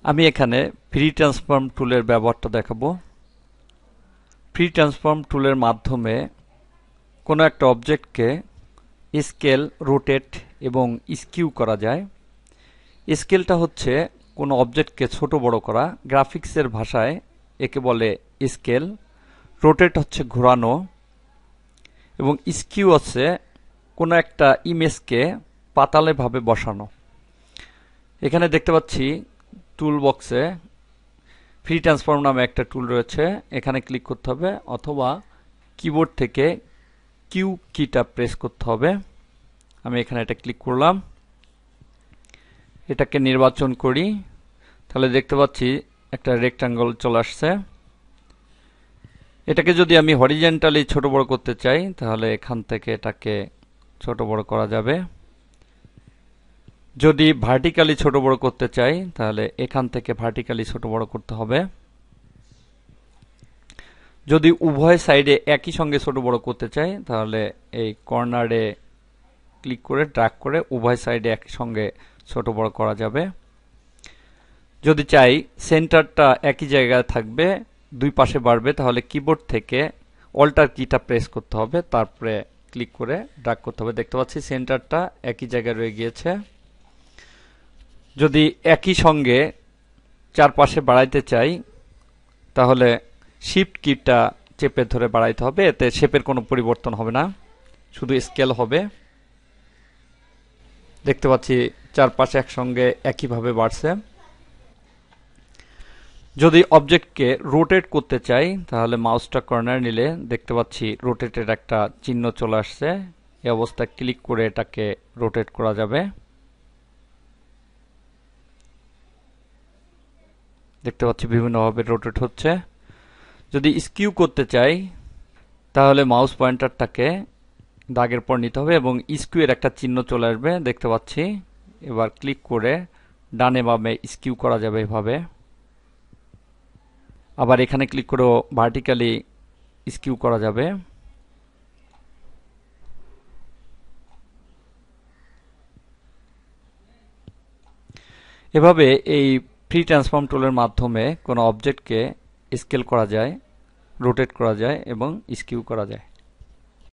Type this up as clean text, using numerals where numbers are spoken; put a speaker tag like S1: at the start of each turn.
S1: আমি এখানে free transform টুলের ব্যবহারটা দেখাবো। ফ্রি ট্রান্সফর্ম টুলের মাধ্যমে কোনো একটা অবজেক্টকে স্কেল, রোটেট এবং স্কিউ করা যায়। স্কেলটা হচ্ছে কোনো অবজেক্টকে ছোট বড় করা, গ্রাফিক্সের ভাষায় একে বলে স্কেল। রোটেট হচ্ছে ঘোরানো, এবং স্কিউ হচ্ছে কোনো একটা ইমেজকে পাতালে ভাবে বসানো। এখানে দেখতে পাচ্ছি টুল বক্সে ফ্রি ট্রান্সফর্ম নামে একটা টুল রয়েছে। এখানে ক্লিক করতে হবে অথবা কিবোর্ড থেকে কিউ কিটা প্রেস করতে হবে। আমি এখানে এটা ক্লিক করলাম, এটাকে নির্বাচন করি, তাহলে দেখতে পাচ্ছি একটা রেক্টাঙ্গল চলে আসছে। এটাকে যদি আমি হরিজেন্টালি ছোট বড় করতে চাই তাহলে এখান থেকে এটাকে ছোট বড় করা যাবে। যদি ভার্টিক্যালি ছোট বড় করতে চাই তাহলে এখান থেকে ভার্টিক্যালি ছোট বড় করতে হবে। যদি উভয় সাইডে একই সঙ্গে ছোট বড় করতে চাই তাহলে এই কর্নারে ক্লিক করে ড্র্যাগ করে উভয় সাইডে একই সঙ্গে ছোট বড় করা যাবে। যদি চাই সেন্টারটা একই জায়গায় থাকবে, দুই পাশে বাড়বে, তাহলে কিবোর্ড থেকে অল্টার কিটা প্রেস করতে হবে, তারপরে ক্লিক করে ড্র্যাগ করতে হবে। দেখতে পাচ্ছি সেন্টারটা একই জায়গায় রয়ে গিয়েছে। যদি একই সঙ্গে চারপাশে বাড়াইতে চাই তাহলে শিফট কিটা চেপে ধরে বাড়াইতে হবে, এতে শেপের কোনো পরিবর্তন হবে না, শুধু স্কেল হবে। দেখতে পাচ্ছি চারপাশে একসঙ্গে একইভাবে বাড়ছে। যদি অবজেক্টকে রোটেট করতে চাই তাহলে মাউসটা কর্নার নিলে দেখতে পাচ্ছি রোটেটের একটা চিহ্ন চলে আসছে। এই অবস্থায় ক্লিক করে এটাকে রোটেট করা যাবে। দেখতে পাচ্ছি বিভিন্নভাবে রোটেট হচ্ছে। যদি স্কিউ করতে চাই তাহলে মাউস পয়েন্টারটাকে দাগের পর নিতে হবে এবং স্কিউ এর একটা চিহ্ন চলে আসবে, দেখতে পাচ্ছি। এবার ক্লিক করে ডানে বামে স্কিউ করা যাবে এভাবে। আবার এখানে ক্লিক করে ভার্টিক্যালি স্কিউ করা যাবে। এভাবে এই ফ্রি ট্রান্সফর্ম টুলের মাধ্যমে কোনো অবজেক্টকে স্কেল করা যায়, রোটেট করা যায় এবং স্কিউ করা যায়।